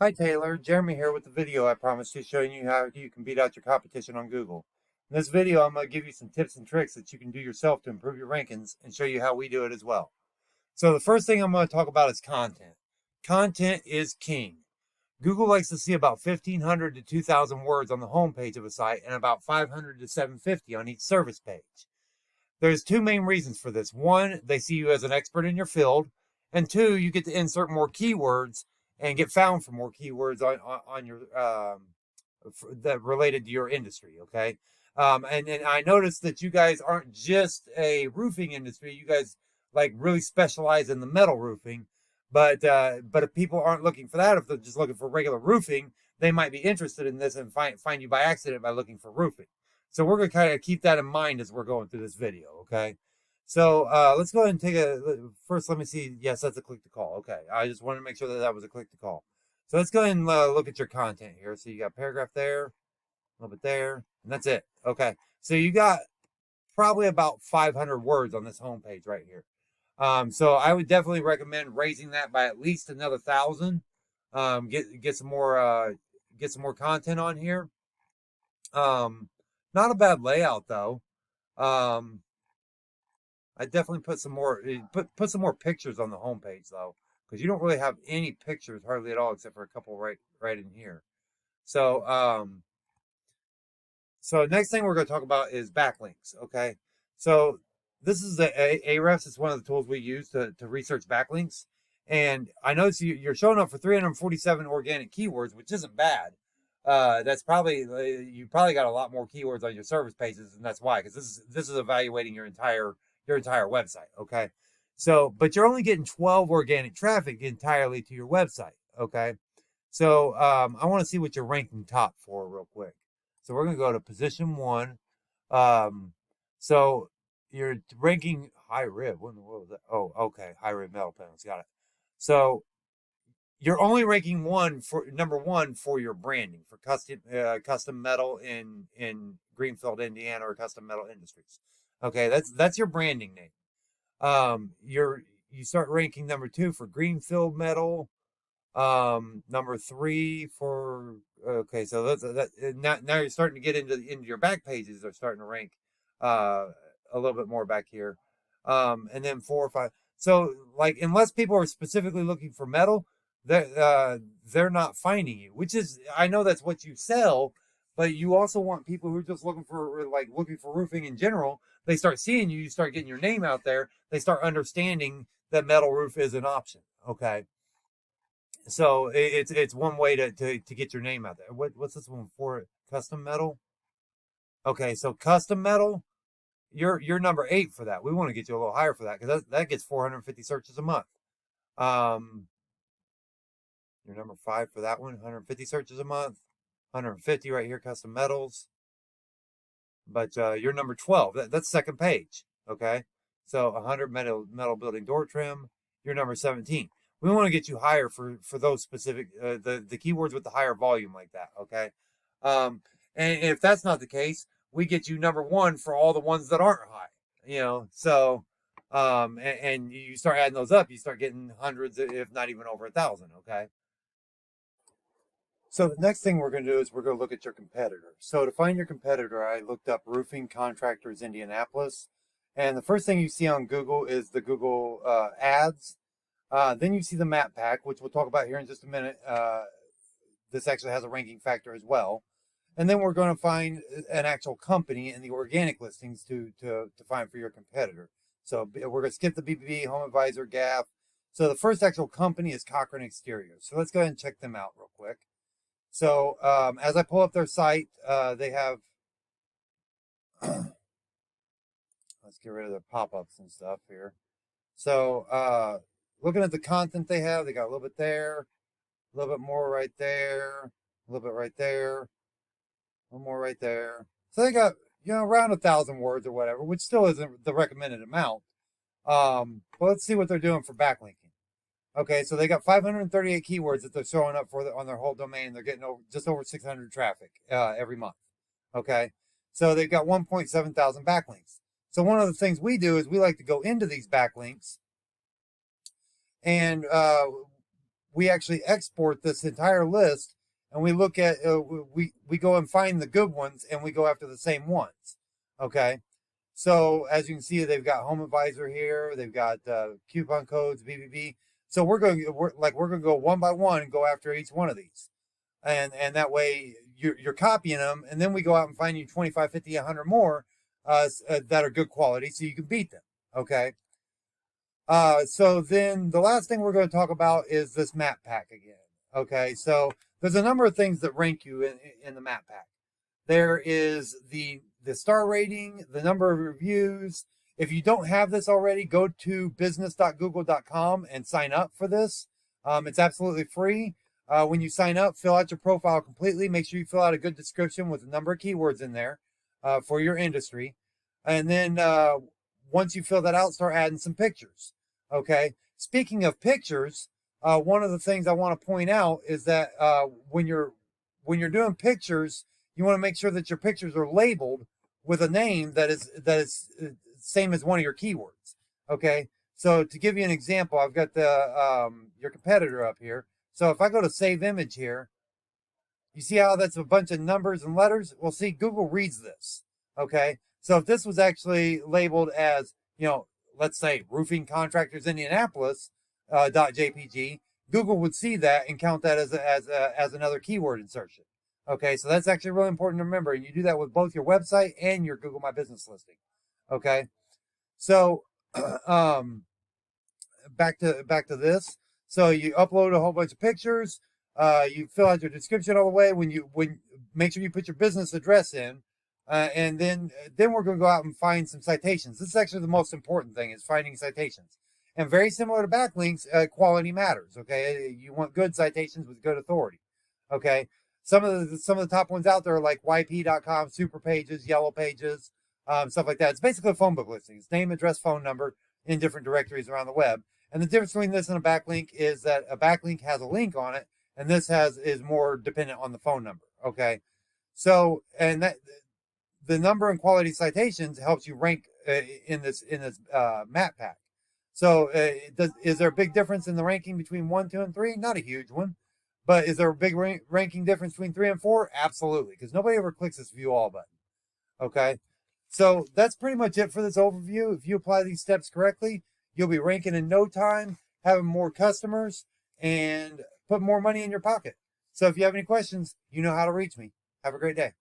Hi Taylor, Jeremy here with the video I promised you showing you how you can beat out your competition on Google. In this video, I'm going to give you some tips and tricks that you can do yourself to improve your rankings and show you how we do it as well. So the first thing I'm going to talk about is content. Content is king. Google likes to see about 1,500 to 2,000 words on the home page of a site and about 500 to 750 on each service page. There's two main reasons for this. One, they see you as an expert in your field, and two, you get to insert more keywords and get found for more keywords on your that related to your industry. Okay, and I noticed that you guys aren't just a roofing industry. You guys like really specialize in the metal roofing, but if people aren't looking for that, if they're just looking for regular roofing, they might be interested in this and find you by accident by looking for roofing. So we're going to kind of keep that in mind as we're going through this video, okay? So let's go ahead and take first let me see. Yes, that's a click to call. Okay, I just wanted to make sure that that was a click to call. So let's go ahead and look at your content here. So you got paragraph there, a little bit there, and that's it. Okay, so you got probably about 500 words on this homepage right here. So I would definitely recommend raising that by at least another 1,000. Get some more content on here. Not a bad layout though. I definitely put some more put some more pictures on the homepage though, because you don't really have any pictures hardly at all except for a couple right in here. So next thing we're going to talk about is backlinks. Okay, so this is the Ahrefs. It's one of the tools we use to research backlinks, and I notice you're showing up for 347 organic keywords, which isn't bad. That's probably you probably got a lot more keywords on your service pages, and that's why, because this is evaluating your entire website. Okay, so but you're only getting 12 organic traffic entirely to your website. Okay, so I want to see what you're ranking top for real quick. So we're gonna go to position 1. So you're ranking high rib. What was that? Oh, okay, high rib metal panels. Got it. So you're only ranking number one for your branding for custom metal in Greenfield, Indiana, or Custom Metal Industries. Okay, that's your branding name. You start ranking number 2 for Greenfield Metal. Number 3 for so now you're starting to get into your back pages. They're starting to rank a little bit more back here. And then 4 or 5. So like unless people are specifically looking for metal, they're not finding you, which is, I know that's what you sell, but you also want people who are just looking for roofing in general. They start seeing you, you start getting your name out there, they start understanding that metal roof is an option. Okay, so it's one way to get your name out there. What's this one for? Custom metal. Okay, so custom metal, you're number 8 for that. We want to get you a little higher for that because that gets 450 searches a month. You're number 5 for that one, 150 searches a month, 150 right here, custom metals. But you're number 12. That's second page. Okay, so 100 metal building door trim. You're number 17. We want to get you higher for those specific the keywords with the higher volume like that. Okay, and if that's not the case, we get you number 1 for all the ones that aren't high. You know, so and you start adding those up, you start getting hundreds, if not even over 1,000. Okay. So the next thing we're going to do is we're going to look at your competitor. So to find your competitor, I looked up Roofing Contractors Indianapolis. And the first thing you see on Google is the Google ads. Then you see the map pack, which we'll talk about here in just a minute. This actually has a ranking factor as well. And then we're going to find an actual company in the organic listings to find for your competitor. So we're going to skip the BBB, Home Advisor, Gap. So the first actual company is Cochran Exterior. So let's go ahead and check them out real quick. So as I pull up their site, they have, let's get rid of their pop-ups and stuff here. So looking at the content they have, they got a little bit there, a little bit more right there, a little bit right there, a little more right there. So they got, around 1,000 words or whatever, which still isn't the recommended amount. But let's see what they're doing for backlinking. Okay, so they got 538 keywords that they're showing up for on their whole domain. They're getting just over 600 traffic every month. Okay, so they've got 1.7 thousand backlinks. So one of the things we do is we like to go into these backlinks, and we actually export this entire list, and we look at we go and find the good ones, and we go after the same ones. Okay. So as you can see, they've got Home Advisor here. They've got coupon codes, BBB. So we're going to go one by one and go after each one of these, and that way you're copying them, and then we go out and find you 25, 50, 100 more that are good quality, so you can beat them. Okay. So then the last thing we're going to talk about is this map pack again. Okay. So there's a number of things that rank you in the map pack. There is the star rating, the number of reviews. If you don't have this already, go to business.google.com and sign up for this. It's absolutely free. When you sign up, fill out your profile completely. Make sure you fill out a good description with a number of keywords in there for your industry. And then once you fill that out, start adding some pictures. Okay. Speaking of pictures, one of the things I want to point out is that when you're doing pictures, you want to make sure that your pictures are labeled with a name that is same as one of your keywords. Okay. So to give you an example, I've got the your competitor up here. So if I go to save image here, you see how that's a bunch of numbers and letters? Well, see, Google reads this. Okay. So if this was actually labeled as, let's say roofing contractors Indianapolis .jpg, Google would see that and count that as another keyword insertion. Okay, so that's actually really important to remember, and you do that with both your website and your Google My Business listing. Okay, so back to this. So you upload a whole bunch of pictures. You fill out your description all the way. When make sure you put your business address in, and then we're going to go out and find some citations. This is actually the most important thing, is finding citations. And very similar to backlinks, quality matters. Okay, you want good citations with good authority. Okay. Some of the top ones out there are like yp.com, Super Pages, Yellow Pages, stuff like that. It's basically a phone book listing. It's name, address, phone number in different directories around the web. And the difference between this and a backlink is that a backlink has a link on it, and this is more dependent on the phone number. Okay, so and that the number and quality citations helps you rank in this map pack. So is there a big difference in the ranking between 1, 2, and 3? Not a huge one. But is there a big ranking difference between 3 and 4? Absolutely, because nobody ever clicks this view all button. Okay, so that's pretty much it for this overview. If you apply these steps correctly, you'll be ranking in no time, having more customers, and put more money in your pocket. So if you have any questions, you know how to reach me. Have a great day.